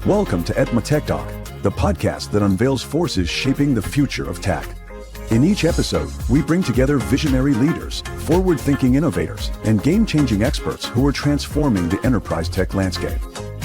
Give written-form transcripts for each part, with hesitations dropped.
Welcome to ETMA Tech Talk, the podcast that unveils forces shaping the future of tech. In each episode, we bring together visionary leaders, forward-thinking innovators, and game-changing experts who are transforming the enterprise tech landscape.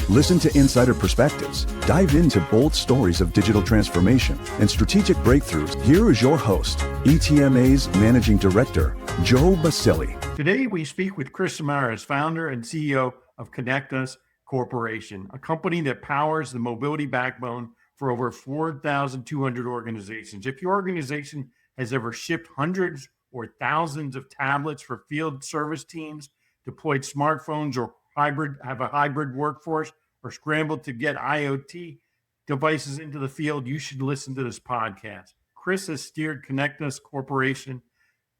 Listen to insider perspectives, dive into bold stories of digital transformation and strategic breakthroughs. Here is your host, ETMA's Managing Director, Joe Basili. Today, we speak with Chris Samaras, founder and CEO of ConnectUs Corporation, a company that powers the mobility backbone for over 4,200 organizations. If your organization has ever shipped hundreds or thousands of tablets for field service teams, deployed smartphones or have a hybrid workforce, or scrambled to get IoT devices into the field, you should listen to this podcast. Chris has steered ConnectUs Corporation,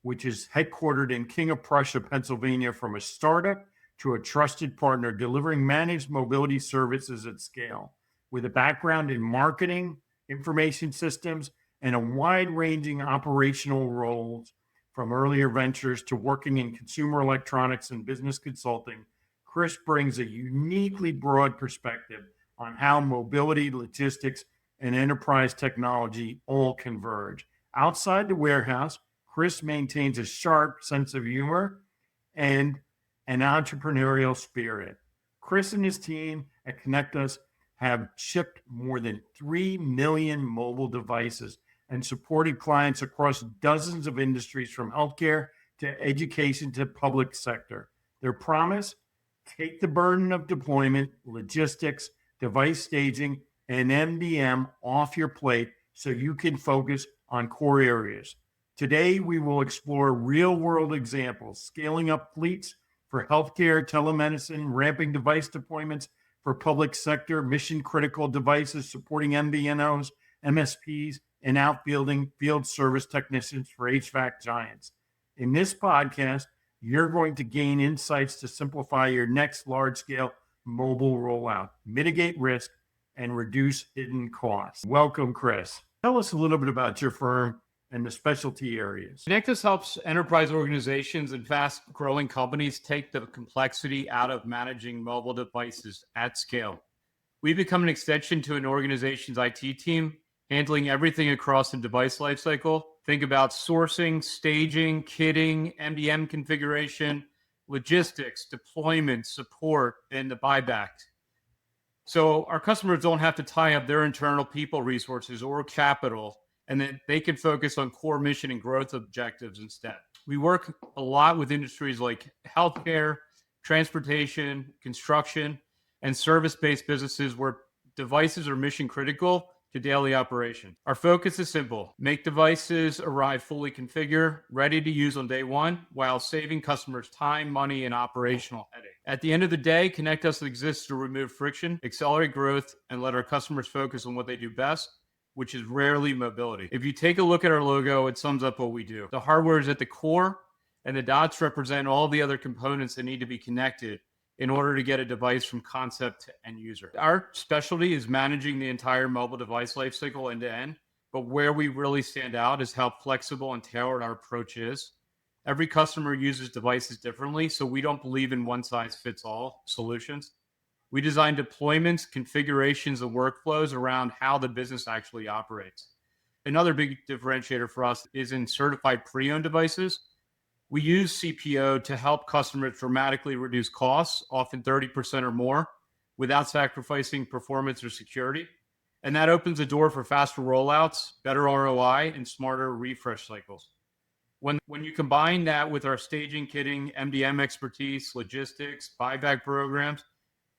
which is headquartered in King of Prussia, Pennsylvania, from a startup to a trusted partner, delivering managed mobility services at scale. With a background in marketing, information systems, and a wide-ranging operational roles, from earlier ventures to working in consumer electronics and business consulting, Chris brings a uniquely broad perspective on how mobility, logistics, and enterprise technology all converge. Outside the warehouse, Chris maintains a sharp sense of humor and an entrepreneurial spirit. Chris and his team at ConnectUs have shipped more than 3 million mobile devices and supported clients across dozens of industries, from healthcare to education to public sector. Their promise: take the burden of deployment, logistics, device staging, and MDM off your plate so you can focus on core areas. Today, we will explore real-world examples, scaling up fleets for healthcare, telemedicine, ramping device deployments for public sector, mission-critical devices supporting MVNOs, MSPs, and outfielding field service technicians for HVAC giants. In this podcast, you're going to gain insights to simplify your next large-scale mobile rollout, mitigate risk, and reduce hidden costs. Welcome, Chris. Tell us a little bit about your firm and the specialty areas. ConnectUs helps enterprise organizations and fast-growing companies take the complexity out of managing mobile devices at scale. We become an extension to an organization's IT team, handling everything across the device lifecycle. Think about sourcing, staging, kitting, MDM configuration, logistics, deployment, support, and the buyback. So our customers don't have to tie up their internal people resources or capital, and then they can focus on core mission and growth objectives instead. We work a lot with industries like healthcare, transportation, construction, and service-based businesses where devices are mission critical to daily operation. Our focus is simple: make devices arrive fully configured, ready to use on day one, while saving customers time, money, and operational headache. At the end of the day, ConnectUs exists to remove friction, accelerate growth, and let our customers focus on what they do best, which is rarely mobility. If you take a look at our logo, it sums up what we do. The hardware is at the core, and the dots represent all the other components that need to be connected in order to get a device from concept to end user. Our specialty is managing the entire mobile device lifecycle end to end, but where we really stand out is how flexible and tailored our approach is. Every customer uses devices differently, so we don't believe in one-size-fits-all solutions. We design deployments, configurations, and workflows around how the business actually operates. Another big differentiator for us is in certified pre-owned devices. We use CPO to help customers dramatically reduce costs, often 30% or more, without sacrificing performance or security. And that opens the door for faster rollouts, better ROI, and smarter refresh cycles. When you combine that with our staging, kitting, MDM expertise, logistics, buyback programs,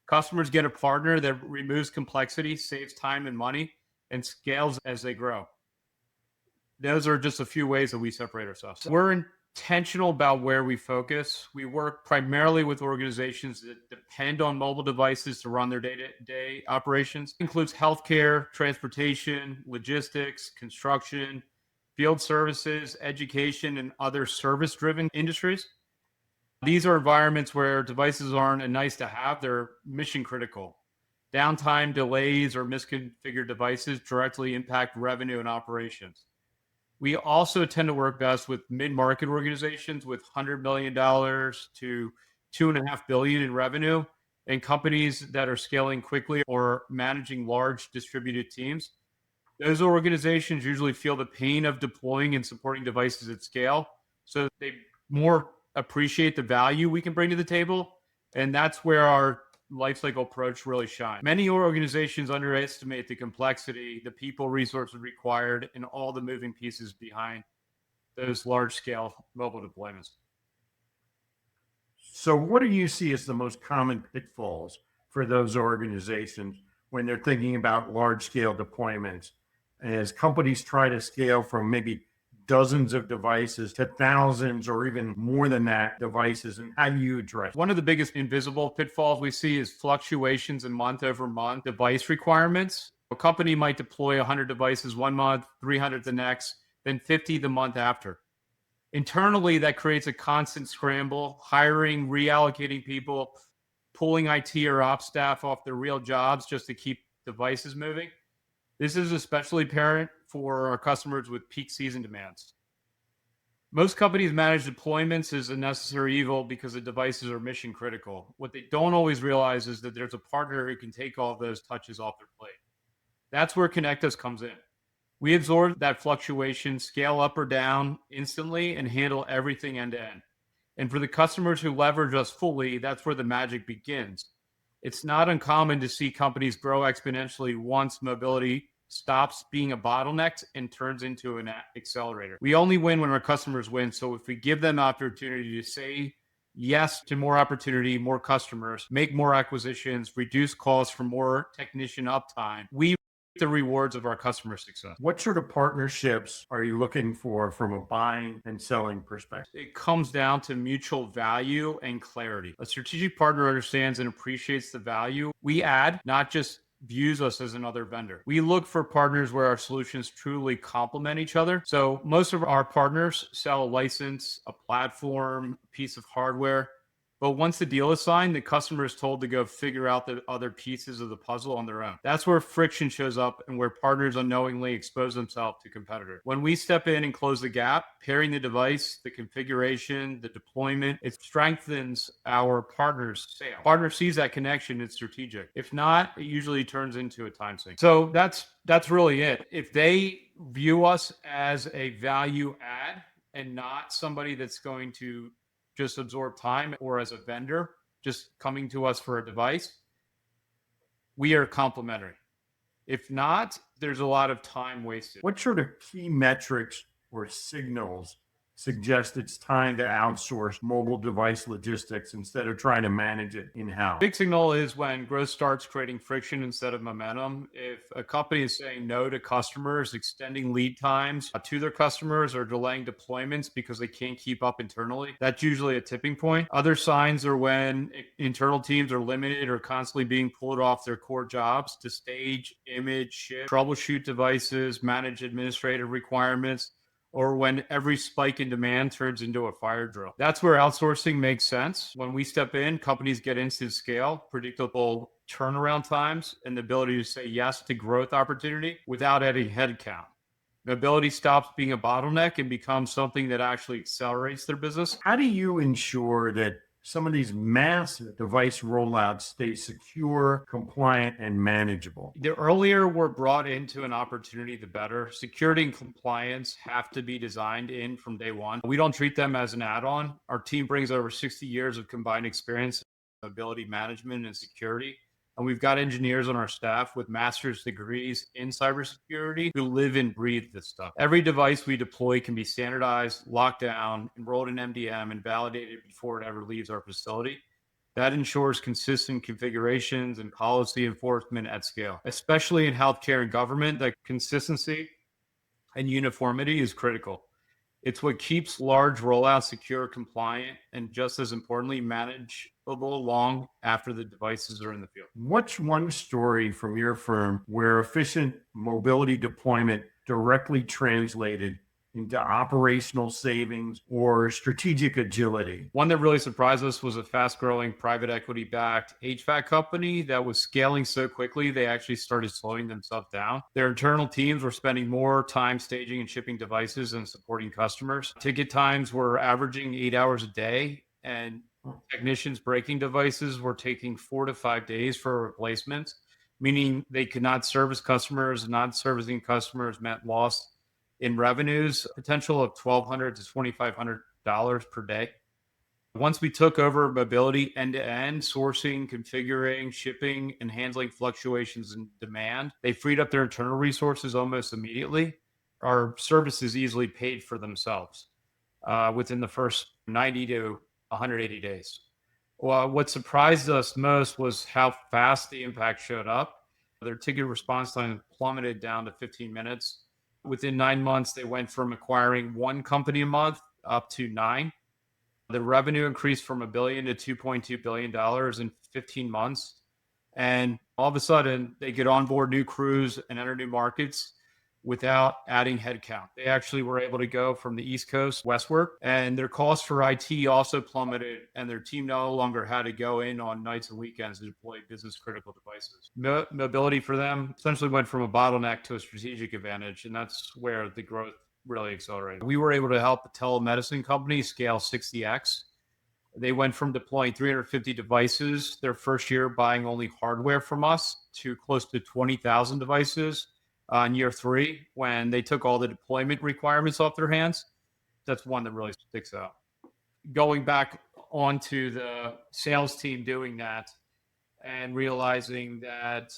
customers get a partner that removes complexity, saves time and money, and scales as they grow. Those are just a few ways that we separate ourselves. We're intentional about where we focus. We work primarily with organizations that depend on mobile devices to run their day-to-day operations. It includes healthcare, transportation, logistics, construction, field services, education, and other service-driven industries. These are environments where devices aren't a nice to have, they're mission critical. Downtime, delays, or misconfigured devices directly impact revenue and operations. We also tend to work best with mid-market organizations with $100 million to $2.5 billion in revenue And companies that are scaling quickly or managing large distributed teams, those organizations usually feel the pain of deploying and supporting devices at scale. So they more appreciate the value we can bring to the table. And that's where our lifecycle approach really shines. Many organizations underestimate the complexity, the people resources required, and all the moving pieces behind those large scale mobile deployments. So, what do you see as the most common pitfalls for those organizations when they're thinking about large scale deployments? As companies try to scale from maybe dozens of devices to thousands or even more than that devices, and how do you address it? One of the biggest invisible pitfalls we see is fluctuations in month over month device requirements. A company might deploy 100 devices one month, 300 the next, then 50 the month after. Internally, that creates a constant scramble, hiring, reallocating people, pulling IT or ops staff off their real jobs just to keep devices moving. This is especially apparent for our customers with peak season demands. Most companies manage deployments as a necessary evil because the devices are mission critical. What they don't always realize is that there's a partner who can take all of those touches off their plate. That's where ConnectUs comes in. We absorb that fluctuation, scale up or down instantly, and handle everything end to end. And for the customers who leverage us fully, that's where the magic begins. It's not uncommon to see companies grow exponentially once mobility stops being a bottleneck and turns into an accelerator. We only win when our customers win. So if we give them opportunity to say yes to more opportunity, more customers, make more acquisitions, reduce costs for more technician uptime, we the rewards of our customer success. What sort of partnerships are you looking for from a buying and selling perspective? It comes down to mutual value and clarity. A strategic partner understands and appreciates the value we add, not just views us as another vendor. We look for partners where our solutions truly complement each other. So most of our partners sell a license, a platform, a piece of hardware. But once the deal is signed, the customer is told to go figure out the other pieces of the puzzle on their own. That's where friction shows up and where partners unknowingly expose themselves to competitors. When we step in and close the gap, pairing the device, the configuration, the deployment, it strengthens our partner's sale. Partner sees that connection, it's strategic. If not, it usually turns into a time sink. So that's really it. If they view us as a value add and not somebody that's going to just absorb time, or as a vendor just coming to us for a device, we are complementary. If not, there's a lot of time wasted. What sort of key metrics or signals suggest it's time to outsource mobile device logistics instead of trying to manage it in-house? Big signal is when growth starts creating friction instead of momentum. If a company is saying no to customers, extending lead times to their customers, or delaying deployments because they can't keep up internally, that's usually a tipping point. Other signs are when internal teams are limited or constantly being pulled off their core jobs to stage, image, ship, troubleshoot devices, manage administrative requirements, or when every spike in demand turns into a fire drill. That's where outsourcing makes sense. When we step in, companies get instant scale, predictable turnaround times, and the ability to say yes to growth opportunity without adding headcount. Mobility stops being a bottleneck and becomes something that actually accelerates their business. How do you ensure that some of these massive device rollouts stay secure, compliant, and manageable? The earlier we're brought into an opportunity, the better. Security and compliance have to be designed in from day one. We don't treat them as an add-on. Our team brings over 60 years of combined experience in mobility management and security. And we've got engineers on our staff with master's degrees in cybersecurity who live and breathe this stuff. Every device we deploy can be standardized, locked down, enrolled in MDM, and validated before it ever leaves our facility. That ensures consistent configurations and policy enforcement at scale, especially in healthcare and government. That consistency and uniformity is critical. It's what keeps large rollouts secure, compliant, and just as importantly, manageable long after the devices are in the field. What's one story from your firm where efficient mobility deployment directly translated into operational savings or strategic agility? One that really surprised us was a fast-growing private equity-backed HVAC company that was scaling so quickly they actually started slowing themselves down. Their internal teams were spending more time staging and shipping devices and supporting customers. Ticket times were averaging 8 hours a day, and Technicians breaking devices were taking 4 to 5 days for replacements, meaning they could not service customers. Not servicing customers meant loss in revenues, potential of $1,200 to $2,500 per day. Once we took over mobility end to end, sourcing, configuring, shipping, and handling fluctuations in demand, they freed up their internal resources almost immediately. Our services easily paid for themselves within the first 90 to 180 days. Well, what surprised us most was how fast the impact showed up. Their ticket response time plummeted down to 15 minutes. Within 9 months, they went from acquiring one company a month up to 9. The revenue increased from $1 billion to $2.2 billion in 15 months. And all of a sudden, they could onboard new crews and enter new markets without adding headcount. They actually were able to go from the East Coast westward, and their costs for IT also plummeted, and their team no longer had to go in on nights and weekends to deploy business critical devices. Mobility for them essentially went from a bottleneck to a strategic advantage, and that's where the growth really accelerated. We were able to help a telemedicine company scale 60x. They went from deploying 350 devices their first year buying only hardware from us to close to 20,000 devices in year 3 when they took all the deployment requirements off their hands. That's one that really sticks out. Going back onto the sales team doing that and realizing that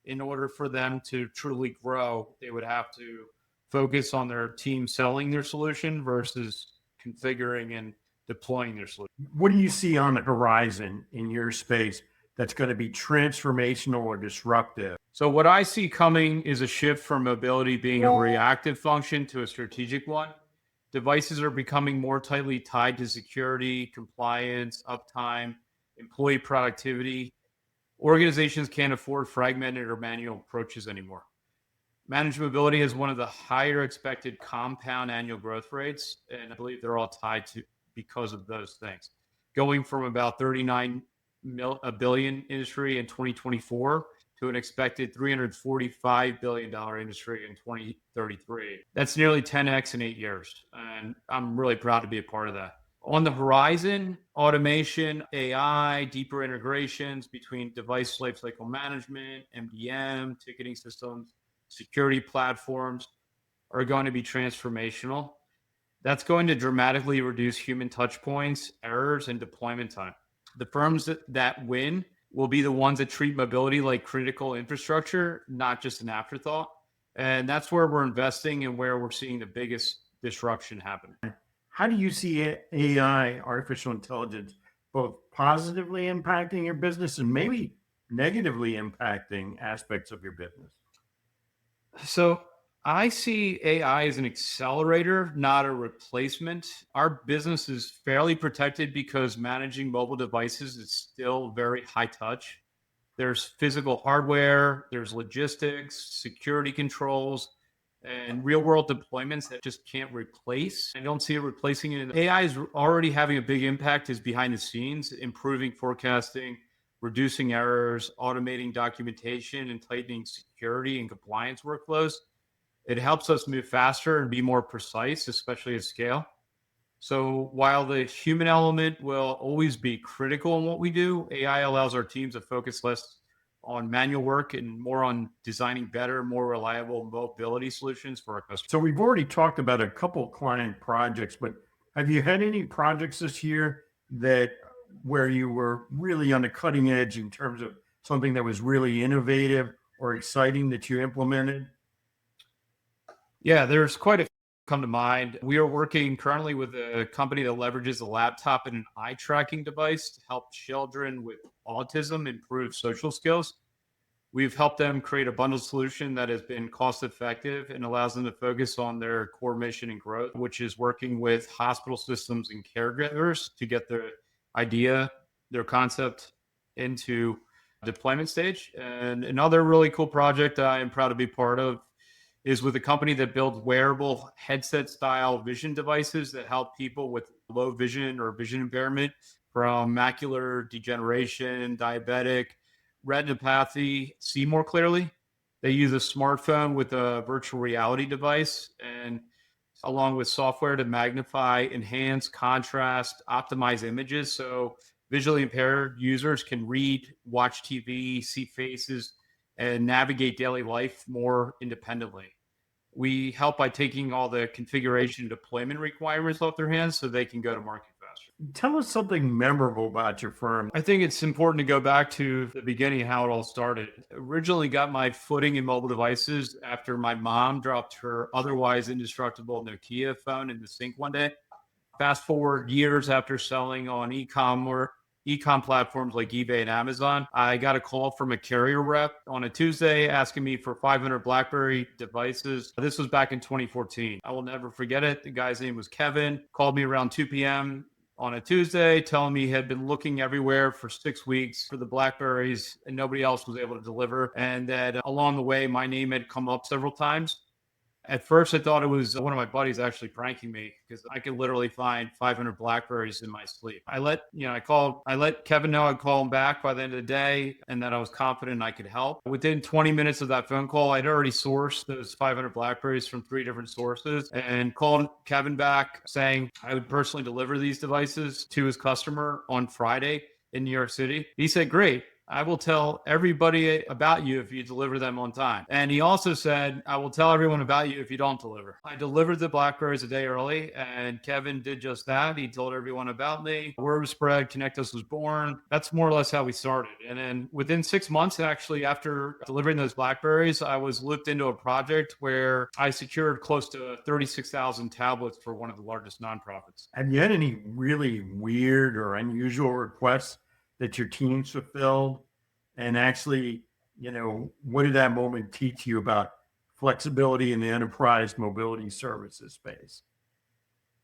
in order for them to truly grow, they would have to focus on their team selling their solution versus configuring and deploying their solution. What do you see on the horizon in your space that's going to be transformational or disruptive? So what I see coming is a shift from mobility being a reactive function to a strategic one. Devices are becoming more tightly tied to security, compliance, uptime, employee productivity. Organizations can't afford fragmented or manual approaches anymore. Managed mobility has one of the higher expected compound annual growth rates, and I believe they're all tied to because of those things. Going from about $39 billion industry in 2024 to an expected $345 billion industry in 2033. That's nearly 10x in 8 years, and I'm really proud to be a part of that. On the horizon, automation, AI, deeper integrations between device lifecycle management, MDM, ticketing systems, security platforms are going to be transformational. That's going to dramatically reduce human touch points, errors, and deployment time. The firms that win will be the ones that treat mobility like critical infrastructure, not just an afterthought. And that's where we're investing and where we're seeing the biggest disruption happen. How do you see AI, artificial intelligence, both positively impacting your business and maybe negatively impacting aspects of your business? So I see AI as an accelerator, not a replacement. Our business is fairly protected because managing mobile devices is still very high touch. There's physical hardware, there's logistics, security controls, and real world deployments that just can't replace. I don't see it replacing it. AI is already having a big impact is behind the scenes, improving forecasting, reducing errors, automating documentation, and tightening security and compliance workflows. It helps us move faster and be more precise, especially at scale. So while the human element will always be critical in what we do, AI allows our teams to focus less on manual work and more on designing better, more reliable mobility solutions for our customers. So we've already talked about a couple client projects, but have you had any projects this year that where you were really on the cutting edge in terms of something that was really innovative or exciting that you implemented? Yeah, there's quite a few come to mind. We are working currently with a company that leverages a laptop and an eye tracking device to help children with autism improve social skills. We've helped them create a bundled solution that has been cost effective and allows them to focus on their core mission and growth, which is working with hospital systems and caregivers to get their idea, their concept into deployment stage. And another really cool project I am proud to be part of is with a company that builds wearable headset style vision devices that help people with low vision or vision impairment from macular degeneration, diabetic, retinopathy, see more clearly. They use a smartphone with a virtual reality device and along with software to magnify, enhance, contrast, optimize images. So visually impaired users can read, watch TV, see faces, and navigate daily life more independently. We help by taking all the configuration and deployment requirements off their hands so they can go to market faster. Tell us something memorable about your firm. I think it's important to go back to the beginning, how it all started. Originally got my footing in mobile devices after my mom dropped her otherwise indestructible Nokia phone in the sink one day. Fast forward years after selling on e-com platforms like eBay and Amazon, I got a call from a carrier rep on a Tuesday asking me for 500 BlackBerry devices. This was back in 2014. I will never forget it. The guy's name was Kevin, called me around 2 p.m. on a Tuesday, telling me he had been looking everywhere for 6 weeks for the BlackBerries and nobody else was able to deliver. And that along the way, my name had come up several times. At first, I thought it was one of my buddies actually pranking me because I could literally find 500 BlackBerries in my sleep. I let Kevin know I'd call him back by the end of the day and that I was confident I could help. Within 20 minutes of that phone call, I'd already sourced those 500 BlackBerries from 3 different sources and called Kevin back saying I would personally deliver these devices to his customer on Friday in New York City. He said, "Great. I will tell everybody about you if you deliver them on time." And he also said, "I will tell everyone about you if you don't deliver." I delivered the BlackBerries a day early, and Kevin did just that. He told everyone about me. Word was spread. ConnectUs was born. That's more or less how we started. And then within 6 months, actually, after delivering those BlackBerries, I was looped into a project where I secured close to 36,000 tablets for one of the largest nonprofits. Have you had any really weird or unusual requests that your teams fulfilled? And actually, what did that moment teach you about flexibility in the enterprise mobility services space?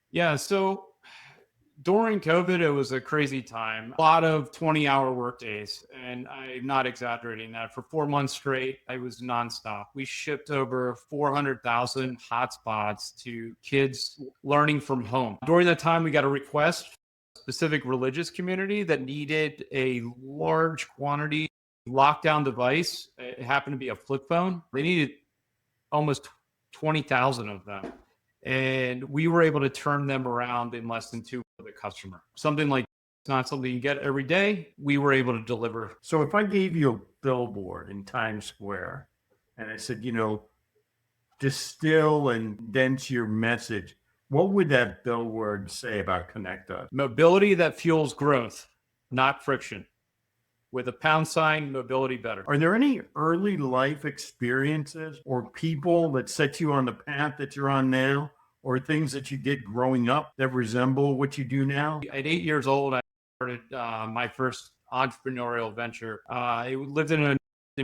Yeah, so during COVID, it was a crazy time. A lot of 20-hour workdays, and I'm not exaggerating that. For 4 months straight, I was nonstop. We shipped over 400,000 hotspots to kids learning from home. During that time, we got a request specific religious community that needed a large quantity lockdown device. It happened to be a flip phone. They needed almost 20,000 of them. And we were able to turn them around in less than 2 for the customer. Something like it's not something you get every day. We were able to deliver. So if I gave you a billboard in Times Square and I said, distill and condense your message, what would that billboard say about ConnectUs? Mobility that fuels growth, not friction. With a £, mobility better. Are there any early life experiences or people that set you on the path that you're on now, or things that you did growing up that resemble what you do now? At 8 years old, I started my first entrepreneurial venture. I lived in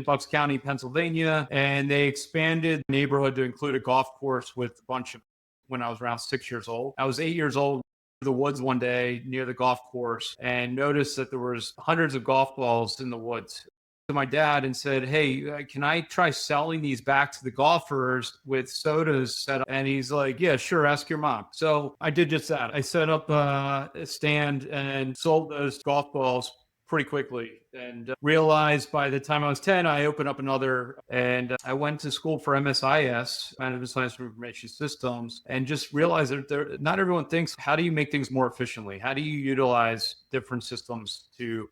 Bucks County, Pennsylvania, and they expanded the neighborhood to include a golf course with a bunch of, when I was around 6 years old. I was 8 years old, the woods one day near the golf course and noticed that there was hundreds of golf balls in the woods. To my dad and said, "Hey, can I try selling these back to the golfers with sodas set up?" And he's like, "Yeah, sure. Ask your mom." So I did just that. I set up a stand and sold those golf balls pretty quickly and realized by the time I was 10, I opened up another and I went to school for MSIS, Management Science for Information Systems, and just realized that not everyone thinks, how do you make things more efficiently? How do you utilize different systems to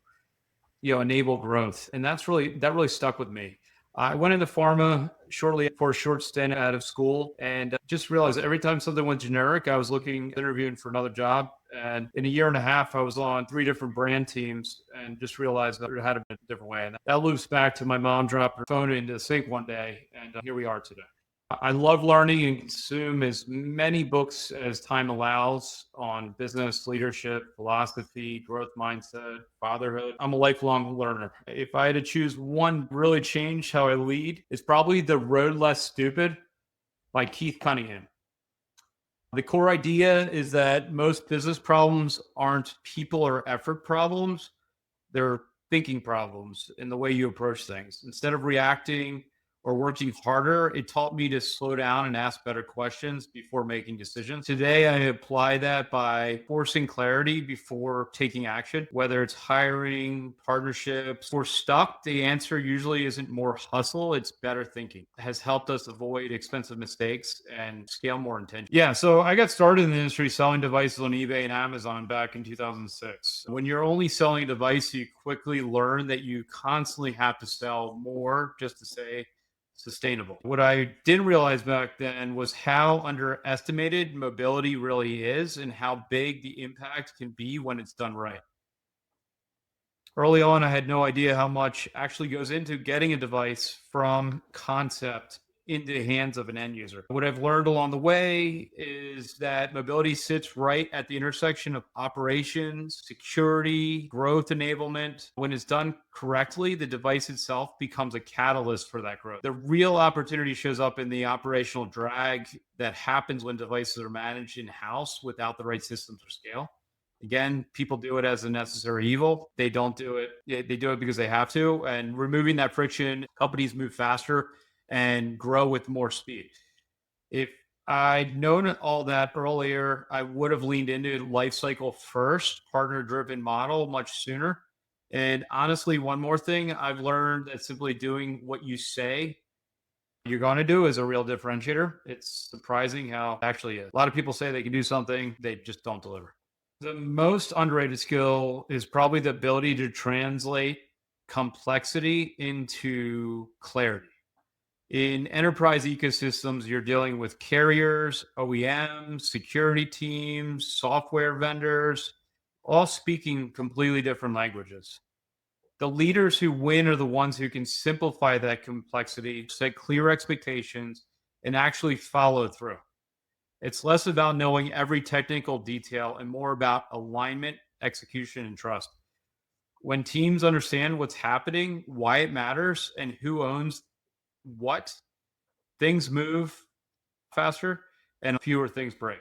enable growth? And that really stuck with me. I went into pharma shortly for a short stint out of school and just realized every time something went generic, I was interviewing for another job. And in a year and a half, I was on 3 different brand teams and just realized that it had to be a different way. And that loops back to my mom dropped her phone into the sink one day. And here we are today. I love learning and consume as many books as time allows on business, leadership, philosophy, growth mindset, fatherhood. I'm a lifelong learner. If I had to choose one really change how I lead, it's probably The Road Less Stupid by Keith Cunningham. The core idea is that most business problems aren't people or effort problems. They're thinking problems in the way you approach things. Instead of reacting or working harder, it taught me to slow down and ask better questions before making decisions. Today, I apply that by forcing clarity before taking action, whether it's hiring, partnerships. If we're stuck, the answer usually isn't more hustle, it's better thinking. It has helped us avoid expensive mistakes and scale more intentionally. Yeah, so I got started in the industry selling devices on eBay and Amazon back in 2006. When you're only selling a device, you quickly learn that you constantly have to sell more just to say sustainable. What I didn't realize back then was how underestimated mobility really is and how big the impact can be when it's done right. Early on, I had no idea how much actually goes into getting a device from concept into the hands of an end user. What I've learned along the way is that mobility sits right at the intersection of operations, security, growth enablement. When it's done correctly, the device itself becomes a catalyst for that growth. The real opportunity shows up in the operational drag that happens when devices are managed in-house without the right systems or scale. Again, people do it as a necessary evil. They don't do it. They do it because they have to. And removing that friction, companies move faster and grow with more speed. If I'd known all that earlier, I would have leaned into lifecycle first, partner-driven model much sooner. And honestly, one more thing I've learned that simply doing what you say you're going to do is a real differentiator. It's surprising how it actually is. A lot of people say they can do something, they just don't deliver. The most underrated skill is probably the ability to translate complexity into clarity. In enterprise ecosystems, you're dealing with carriers, OEMs, security teams, software vendors, all speaking completely different languages. The leaders who win are the ones who can simplify that complexity, set clear expectations, and actually follow through. It's less about knowing every technical detail and more about alignment, execution, and trust. When teams understand what's happening, why it matters, and who owns what, things move faster and fewer things break.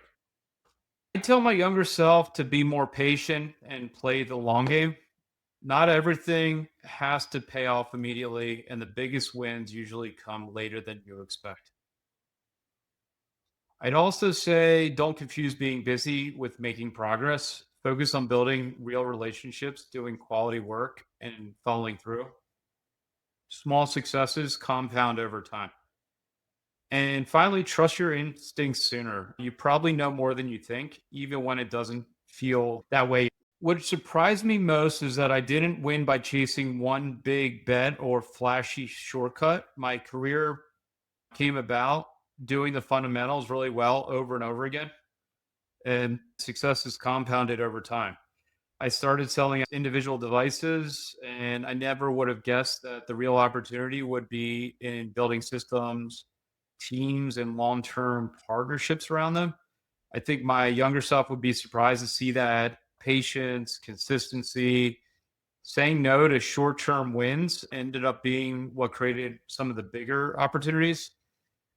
I tell my younger self to be more patient and play the long game. Not everything has to pay off immediately, and the biggest wins usually come later than you expect. I'd also say don't confuse being busy with making progress. Focus on building real relationships, doing quality work, and following through. Small successes compound over time. And finally, trust your instincts sooner. You probably know more than you think, even when it doesn't feel that way. What surprised me most is that I didn't win by chasing one big bet or flashy shortcut. My career came about doing the fundamentals really well over and over again, and success is compounded over time. I started selling individual devices, and I never would have guessed that the real opportunity would be in building systems, teams, and long-term partnerships around them. I think my younger self would be surprised to see that patience, consistency, saying no to short-term wins ended up being what created some of the bigger opportunities.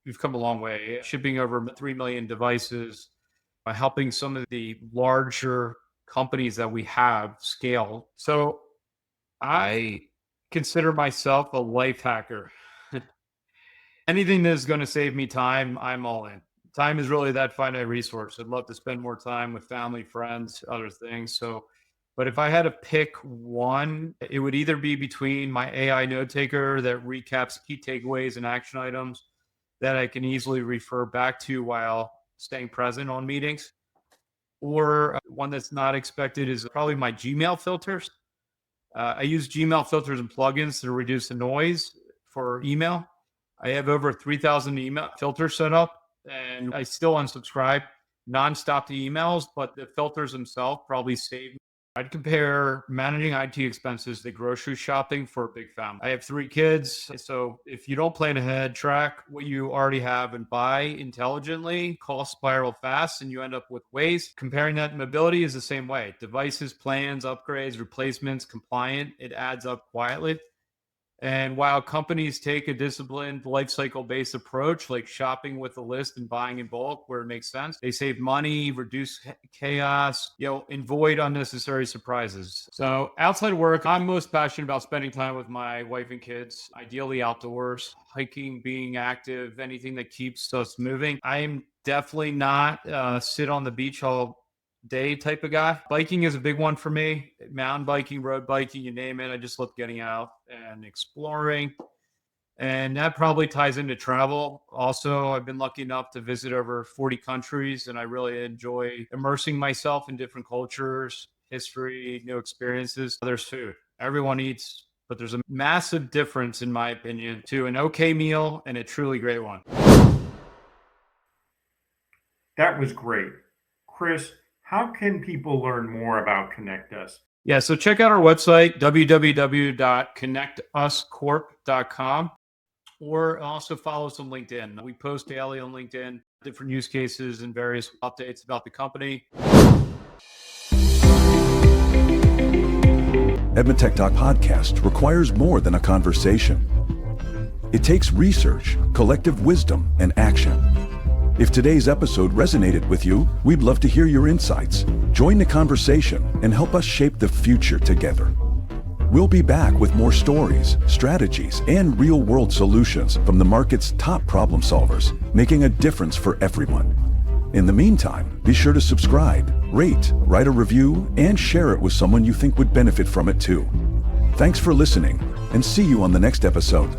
We've come a long way, shipping over 3 million devices, helping some of the larger companies that we have scale. So I consider myself a life hacker. Anything that's going to save me time, I'm all in. Time is really that finite resource. I'd love to spend more time with family, friends, other things. So, but if I had to pick one, it would either be between my AI note taker that recaps key takeaways and action items that I can easily refer back to while staying present on meetings, or one that's not expected is probably my Gmail filters. I use Gmail filters and plugins to reduce the noise for email. I have over 3,000 email filters set up, and I still unsubscribe nonstop to emails, but the filters themselves probably save me. I'd compare managing IT expenses to grocery shopping for a big family. I have 3 kids, so if you don't plan ahead, track what you already have and buy intelligently, costs spiral fast and you end up with waste. Comparing that to mobility is the same way. Devices, plans, upgrades, replacements, compliant, it adds up quietly. And while companies take a disciplined lifecycle based approach, like shopping with a list and buying in bulk where it makes sense, they save money, reduce chaos, avoid unnecessary surprises. So outside of work, I'm most passionate about spending time with my wife and kids, ideally outdoors, hiking, being active, anything that keeps us moving. I'm definitely not sit on the beach all day type of guy. Biking is a big one for me. Mountain biking, road biking, you name it. I just love getting out and exploring. And that probably ties into travel. Also, I've been lucky enough to visit over 40 countries, and I really enjoy immersing myself in different cultures, history, new experiences. There's food. Everyone eats, but there's a massive difference, in my opinion, to an okay meal and a truly great one. That was great. Chris, how can people learn more about ConnectUs? Yeah, so check out our website, www.connectuscorp.com, or also follow us on LinkedIn. We post daily on LinkedIn, different use cases and various updates about the company. ETMA Tech Talk podcast requires more than a conversation. It takes research, collective wisdom, and action. If today's episode resonated with you, we'd love to hear your insights. Join the conversation and help us shape the future together. We'll be back with more stories, strategies, and real-world solutions from the market's top problem solvers, making a difference for everyone. In the meantime, be sure to subscribe, rate, write a review, and share it with someone you think would benefit from it too. Thanks for listening, and see you on the next episode.